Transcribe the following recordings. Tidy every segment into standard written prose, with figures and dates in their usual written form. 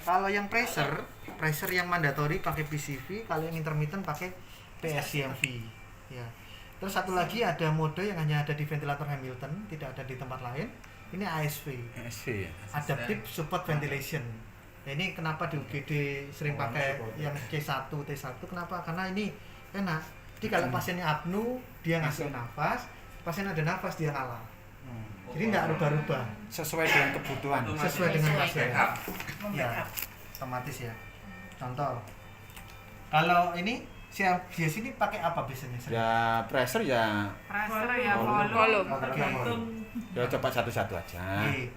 Kalau yang pressure yang mandatory pakai PCV, kalau yang intermittent pakai PSCMV. Ya. Terus satu lagi ada mode yang hanya ada di ventilator Hamilton, tidak ada di tempat lain. Ini ASV. ASV ya. Adaptive Support Ventilation. Nah, ini kenapa di UGD sering pakai yang C1, T1? Kenapa? Karena ini enak. Jadi kalau pasiennya apnu, dia ngasih nafas, pasien ada nafas dia ngalah. Jadi tidak rubah-rubah. Sesuai dengan kebutuhan. Sesuai dengan pasien. Ya, otomatis ya. Contoh, kalau ini di sini pakai apa biasanya? Ya pressure ya. Pressure ya, volume. tergantung. Ya coba satu-satu aja. Oke.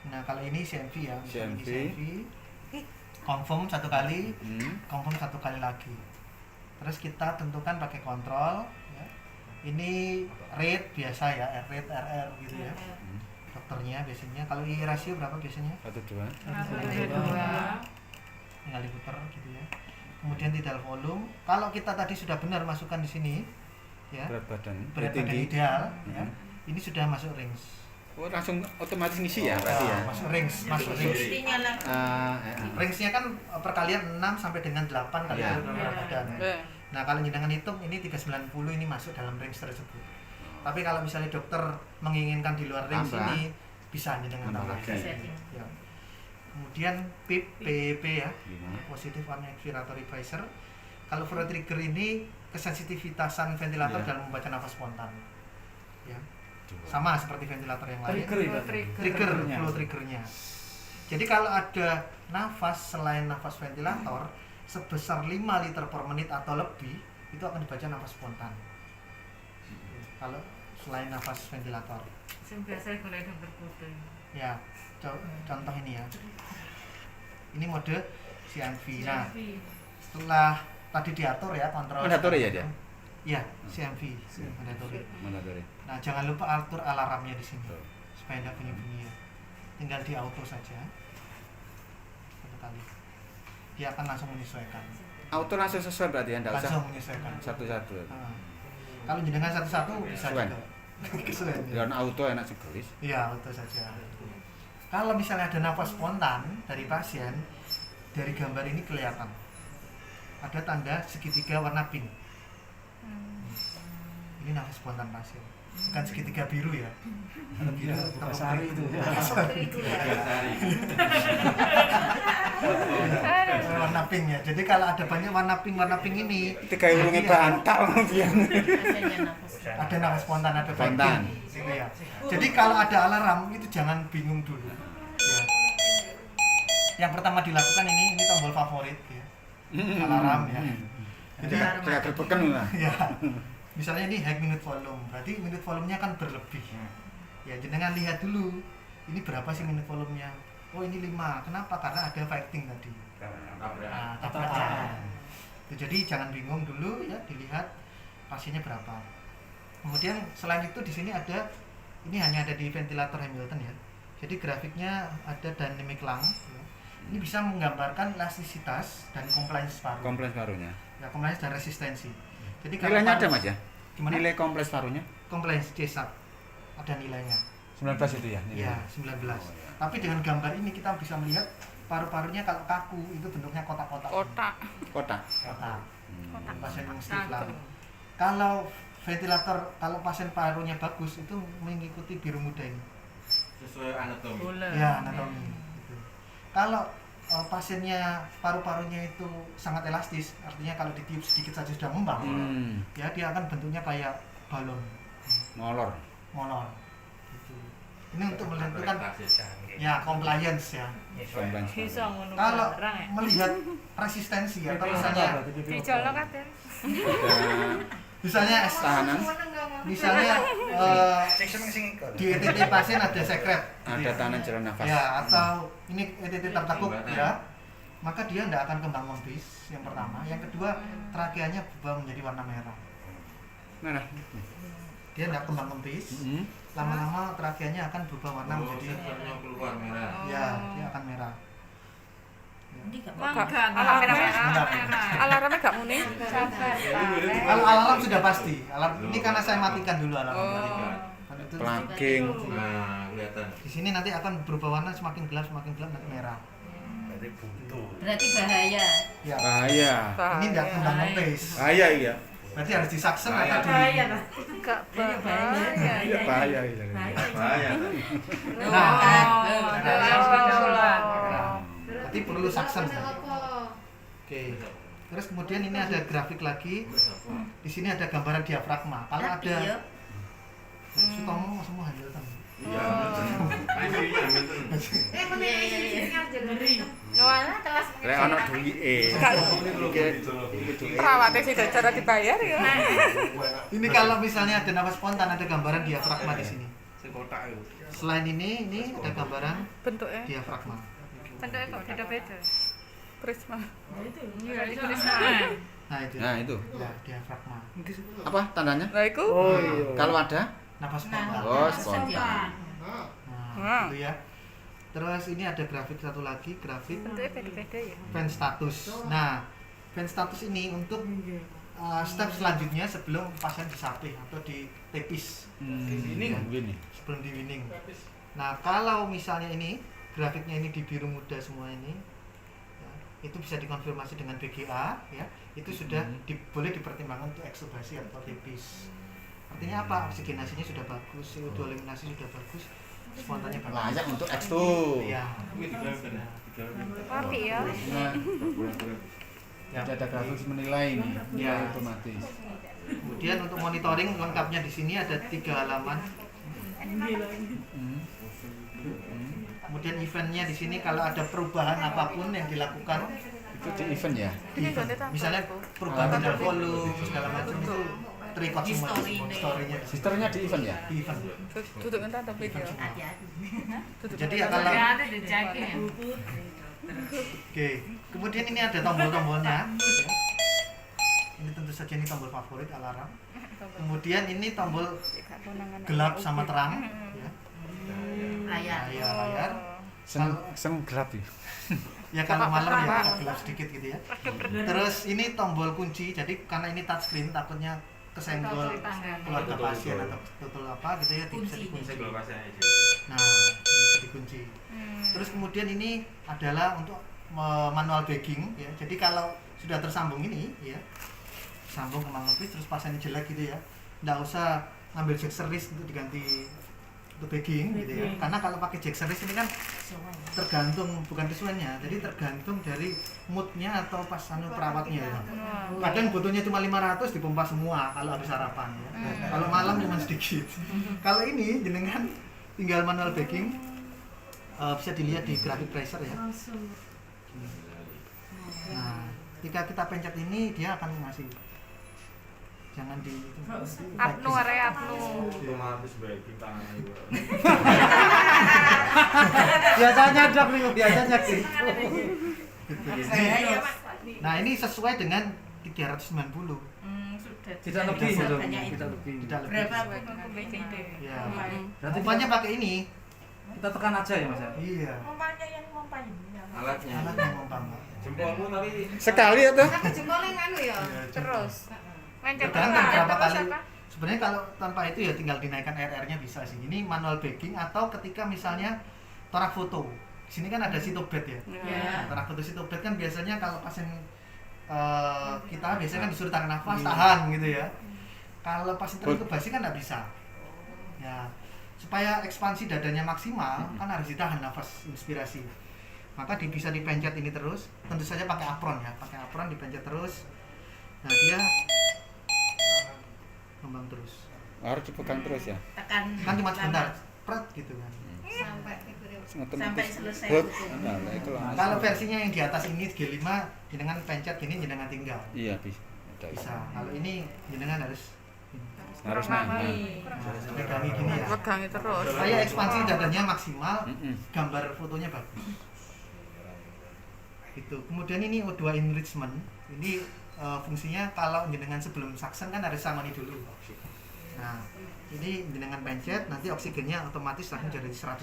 Nah, kalau ini CMV ya. CMV. Confirm satu kali, Hmm. confirm satu kali lagi. Terus kita tentukan pakai kontrol ya. Ini rate biasa ya, R rate, RR gitu ya. Dokternya biasanya kalau I rasio berapa biasanya? 1-2. Tinggal diputar gitu ya. Kemudian tidal volume. Kalau kita tadi sudah benar masukkan di sini ya. Berat badan. Berat badan tinggi. ideal ya. Ini sudah masuk rings. Oh, langsung otomatis ngisi ya berarti ya. Masuk rings. Ringsnya kan perkalian 6 sampai dengan 8 kali Ya. berat badan. Nah, kalau jenengan hitung ini 390 ini masuk dalam range tersebut. Tapi kalau misalnya dokter menginginkan di luar range Tambah. ini bisa jenengan Tambah tambah. lagi. Ya. Kemudian PIP, PEP ya, Gimana? positive expiratory pressure. Kalau flow trigger ini kesensitivitasan ventilator Ya. dalam membaca nafas spontan. Ya. Sama seperti ventilator yang lain. Trigger, flow triggernya. Jadi kalau ada nafas selain nafas ventilator sebesar 5 liter per menit atau lebih, itu akan dibaca nafas spontan. Kalau selain nafas ventilator. Sing biasa golek dokter kudu. Ya, contoh ini ya. Ini mode CMV. Nah, setelah tadi diatur ya kontrol. Mandatory ya dia? Iya, CMV, mandatory. Mandatory. Nah, jangan lupa atur alarmnya di sini Betul. supaya tidak bunyi-bunyi ya. Tinggal di auto saja. Satu kali. Dia akan langsung menyesuaikan. Auto langsung sesuai berarti ya, enggak usah Langsung menyesuaikan. satu-satu. Nah, kalau jenengan satu-satu bisa Kesuwen. juga. Kesuwen. Dan auto enak segelis. Iya, auto saja. Kalau misalnya ada nafas spontan dari pasien, dari gambar ini kelihatan. Ada tanda segitiga warna pink. Ini nafas spontan pasien. Bukan segitiga biru ya. Kalau biru Sari itu. warna pink ya. Jadi kalau ada banyak warna pink ini, Tiga urungnya jadi bantal biar. ada nafas spontan, ada Spontan. pink. Gitu ya. Jadi kalau ada alarm itu jangan bingung dulu. Ya. Yang pertama dilakukan ini tombol favorit ya. Alarm ya. Jadi Kayak gerbekan lah. ya. Misalnya ini high minute volume, berarti minute volumenya kan berlebih. Ya, jenengan lihat dulu. Ini berapa sih minute volumenya? Oh, ini 5. Kenapa? Karena ada fighting tadi. Nah, tabrakan. Jadi jangan bingung dulu ya, dilihat pasiennya berapa. Kemudian selain itu di sini ada, ini hanya ada di ventilator Hamilton ya. Jadi grafiknya ada dynamic lung ya. Ini bisa menggambarkan elastisitas dan compliance paru. Kompleks parunya. Ya, compliance dan resistensi. Jadi Nilainya ada paru- Mas ya? Gimana? Nilai kompleks parunya? Compliance CSAT ada nilainya. 19 itu ya? Iya, 19. Tapi dengan gambar ini kita bisa melihat paru-parunya kalau kaku itu bentuknya kotak-kotak. Kotak. Kotak. Kotak. Pasien yang stiff lung. Kalau ventilator, kalau pasien parunya bagus itu mengikuti biru muda ini. Sesuai anatomi. Ya, anatomi. Gitu. Kalau pasiennya paru-parunya itu sangat elastis, artinya kalau ditiup sedikit saja sudah ngembang, ya dia akan bentuknya kayak balon, Molor. molor. Gitu. Ini untuk menentukan ya compliance ya. Kompleks Bisa paru. ngono Kalau barang ya. melihat resistensi ya, kalau misalnya Dijolo katen. misalnya Tahanan. misalnya di ETT pasien ada sekret, gitu Ada ya. tahanan jalan nafas. Ya, atau ini ETT tertekuk ya, maka dia tidak akan kembang membis yang pertama. Yang kedua, trakeanya berubah menjadi warna merah. Mana? Dia tidak kembang membis, lama-lama trakeanya akan berubah warna menjadi keluar merah. ya, dia akan merah. Alarmnya gak muni. Kalau alarm sudah pasti. Alarm ini karena saya matikan dulu alarm tadi. Kan itu Plugging. Nah, kelihatan. di sini nanti akan berubah warna semakin gelap nanti merah. Berarti bahaya. Ya. Bahaya. Ini enggak kembang nempes. Bahaya iya. Berarti harus disaksen Bahaya. atau Bahaya di lah. Enggak bahaya. Iya bahaya iya. Bahaya. Nah, Oh. berarti perlu saksen. Oke. Terus kemudian ini ada grafik lagi. Di sini ada gambaran diafragma. Kalau ada suka ngomong semua handle kan. Iya, betul. Iya, betul. Wala kelas Lek ono duwike. Perawatnya sih cara dibayar ya. Ini kalau misalnya ada nafas spontan ada gambaran diafragma di sini. Selain ini ada gambaran Bentuknya diafragma. bentuknya kok beda-beda. Prisma. Iya, itu bisa. Nah itu. Nah, itu. Ya, diafragma. Apa tandanya? Nah, itu Kalau ada Nafas spontan. Oh, spontan. Nah, itu ya. Terus ini ada grafik satu lagi, grafik bentuknya beda-beda ya. fan status. Nah, fan status ini untuk step selanjutnya sebelum pasien disapih atau ditepis. Ini begini. Sebelum di winning. Nah, kalau misalnya ini grafiknya ini di biru muda semua ini, ya, itu bisa dikonfirmasi dengan BGA, ya, itu sudah boleh dipertimbangkan untuk eksubasi atau tepis. Artinya apa? Oksigenasinya sudah bagus, CO2 eliminasi sudah bagus, spontannya bagus. Layak untuk X2. Iya. Rapi ya. Ya. Tidak ada grafik menilai ini. Ya. Otomatis. Kemudian untuk monitoring lengkapnya di sini ada 3 halaman. Kemudian eventnya di sini kalau ada perubahan apapun yang dilakukan, Itu di event ya. di event. Misalnya perubahan modal volume segala macam itu terikot semua di story-nya di situ. Sistemnya di event ya. Di event. Duduk entar tapi ya. Jadi ya kalau Ada di jaket. oke, kemudian ini ada tombol-tombolnya. Ya. Ini tentu saja ini tombol favorit alarm. Kemudian ini tombol gelap sama terang. Ya. Layar. Seng gelap ya. Ya kalau malam ya agak gelap sedikit gitu ya. Terus ini tombol kunci. Jadi karena ini touchscreen takutnya kesenggol keluarga pasien atau betul apa gitu ya bisa dikunci. Senggol pasien aja. Nah, ini bisa dikunci. Terus kemudian ini adalah untuk manual bagging ya. Jadi kalau sudah tersambung ini ya, sambung ke manual bagging terus pasiennya jelek gitu ya, nggak usah ngambil jack series untuk diganti untuk bagging gitu ya. Karena kalau pakai jack series ini kan tergantung bukan kesuaiannya, jadi tergantung dari moodnya atau pas perawatnya ya. Kadang butuhnya cuma 500 dipompa semua kalau habis sarapan ya. Kalau malam cuma sedikit. Kalau ini jenengan tinggal manual bagging, bisa dilihat di grafik tracer ya. Nah, ketika kita pencet ini dia akan ngasih. Jangan di Apnu area apnu. Otomatis bagging tangannya juga. biasanya dok nih, biasanya gitu. Nah, ini sesuai dengan 390. Sudah. Tidak lebih Tidak gitu. banyak itu. Tidak lebih. Tidak lebih. Berapa Ya. Berarti Rupanya pakai ini. kita tekan aja ya Mas ya. Iya. Pompanya yang pompain. Alatnya. Alatnya mempan. Jempolmu tadi Sekali atau? Aku jempolin anu ya. Terus. Mencet Tergantung berapa terus kali. apa? Sebenarnya kalau tanpa itu ya tinggal dinaikkan RR-nya bisa sih. Ini manual bagging atau ketika misalnya torak foto. Di sini kan ada sitobed ya. Ya. Torak foto sitobed kan biasanya kalau pasien kita biasanya kan disuruh tahan nafas, tahan gitu ya. Kalau pasien terintubasi kan nggak bisa. Ya, supaya ekspansi dadanya maksimal kan harus ditahan nafas inspirasi. Maka bisa dipencet ini terus. Tentu saja pakai apron ya, pakai apron dipencet terus. Nah dia kembang terus. Harus dipegang terus ya. Tekan. Kan cuma sebentar, pret gitu kan. Sampai selesai. Hut. Gitu. Nah, itu langsung. Kalau versinya yang di atas ini G5 jenengan pencet gini jenengan tinggal. Iya bisa. Ada itu. Bisa. Kalau ini jenengan harus Harus naik. pegangi gini ya. Pegangi terus. Supaya ekspansi dadanya maksimal, Mm-mm. gambar fotonya bagus. Gitu. Kemudian ini O2 enrichment. Ini fungsinya kalau jenengan sebelum saksen kan harus sangoni dulu. Nah, ini jenengan pencet nanti oksigennya otomatis langsung jadi 100%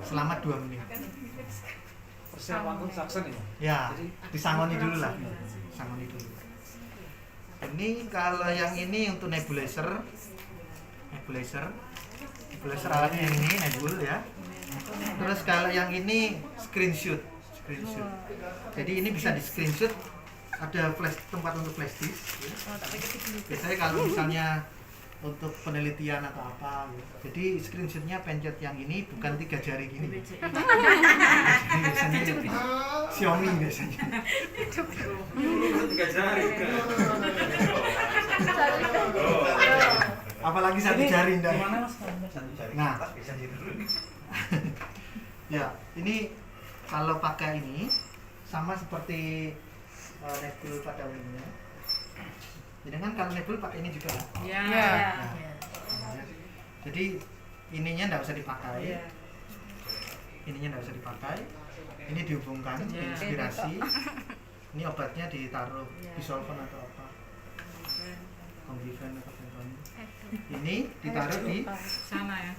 selama 2 menit. Persiapan pun saksen ya. Ya, disangoni dulu lah. Sangoni dulu. Ini kalau yang ini untuk nebulizer. Nebulizer alatnya yang ini nebul ya. Terus kalau yang ini screenshot screenshot. Jadi ini bisa di screenshot, ada tempat untuk flash disk ya. Biasanya kalau misalnya untuk penelitian atau apa ya. Jadi screenshotnya pencet yang ini, bukan 3 jari gini. Jadi biasanya Xiaomi biasanya. Tiga jari kan. Apalagi 1 jari ndak. Gimana Mas? Satu jari. Nah, ya ini kalau pakai ini sama seperti Nebul pada umumnya. Jadi kan kalau Nebul pakai ini juga. Ya. Ya. Nah, jadi ininya nggak usah dipakai. Ininya nggak usah dipakai. Ini dihubungkan, diinspirasi. Ini obatnya ditaruh di solvent atau apa? Kombifen atau apa? Ini ditaruh di Sana ya.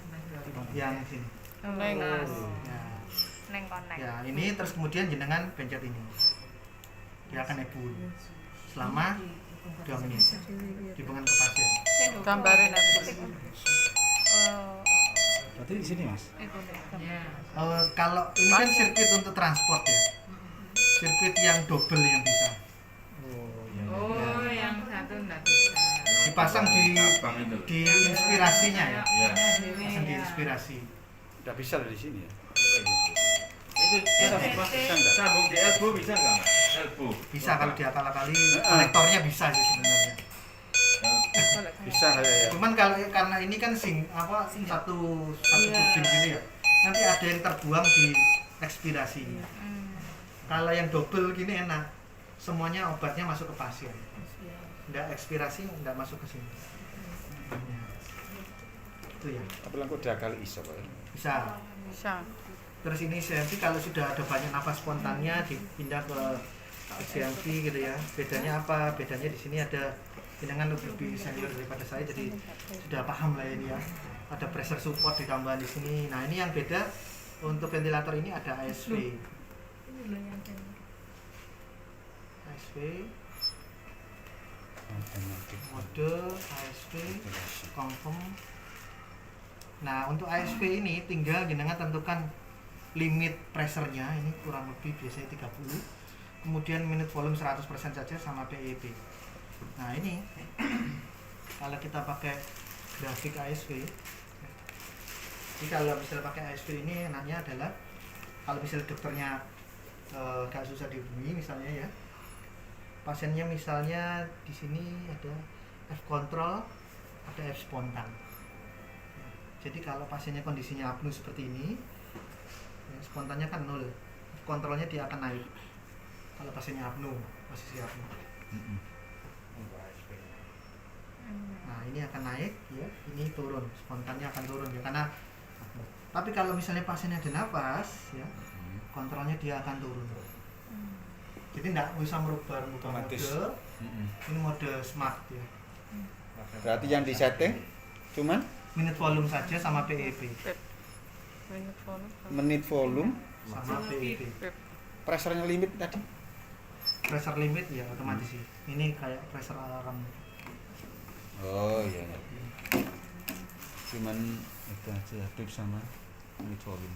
yang sini. Neng. Ya. Neng konek. Ya, ini terus kemudian jenengan pencet ini. Dia akan nebul selama 2 menit. Dihubungkan ke pasien. Gambarin aku. Berarti di sini Mas. Ya. Kalau ini kan sirkuit untuk transport ya. Sirkuit yang double yang bisa. Oh iya. Oh, yang satu enggak bisa. Dipasang di inspirasinya ya. Ya. Pasang di inspirasi. Udah bisa dari sini ya. Itu Bisa enggak? sambung di elbow bisa nggak Mas? Elbow. Bisa kalau diakal-akali konektornya bisa sih sebenarnya. Bisa kayak ya. Cuman kalau karena ini kan satu turbin gitu ya. Nanti ada yang terbuang di ekspirasi. Kalau yang double gini enak. Semuanya obatnya masuk ke pasien. Enggak ekspirasi, enggak masuk ke sini. Ya. Itu ya. Tapi lah kok diakali iso kok. Bisa. Bisa. Terus ini CMV kalau sudah ada banyak nafas spontannya dipindah ke CMV gitu ya. Bedanya apa? Bedanya di sini ada jenengan lebih senior daripada saya, jadi sudah paham lah ini ya. Ada pressure support ditambahan di sini. Nah, ini yang beda untuk ventilator ini ada ASV. ASV, mode ASV, confirm. Nah, untuk ASV ini tinggal jenengan tentukan limit pressure-nya, ini kurang lebih biasanya 30. Kemudian minute volume 100% saja sama PEP. Nah, ini kalau kita pakai grafik ASV. Jadi kalau misalnya pakai ASV ini enaknya adalah kalau misalnya dokternya gak susah dihubungi misalnya ya. Pasiennya misalnya di sini ada F control, ada F spontan. Jadi kalau pasiennya kondisinya apnu seperti ini, ya, spontannya kan 0, kontrolnya dia akan naik. Kalau pasiennya apnu, posisi apnu. Nah, ini akan naik, ya, ini turun, spontannya akan turun ya karena apnu. Tapi kalau misalnya pasiennya ada nafas, ya, kontrolnya dia akan turun. Jadi tidak bisa merubah mode. Ini mode smart ya. Berarti yang di setting cuman Minute volume saja sama PEP. menit volume, Sama PEP. pressure-nya limit tadi. Pressure limit ya otomatis sih. Ini kayak pressure alarm. Oh iya. Cuman itu aja tips sama menit volume.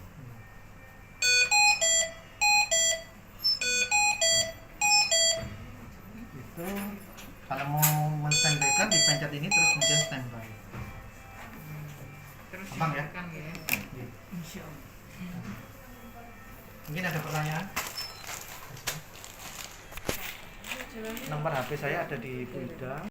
Itu kalau mau men-standby-kan dipencet ini terus kemudian standby. Terus Abang ya? ditekan ya. Iya. Insyaallah. Mungkin ada pertanyaan? Nomor HP saya ada di Bu Ida.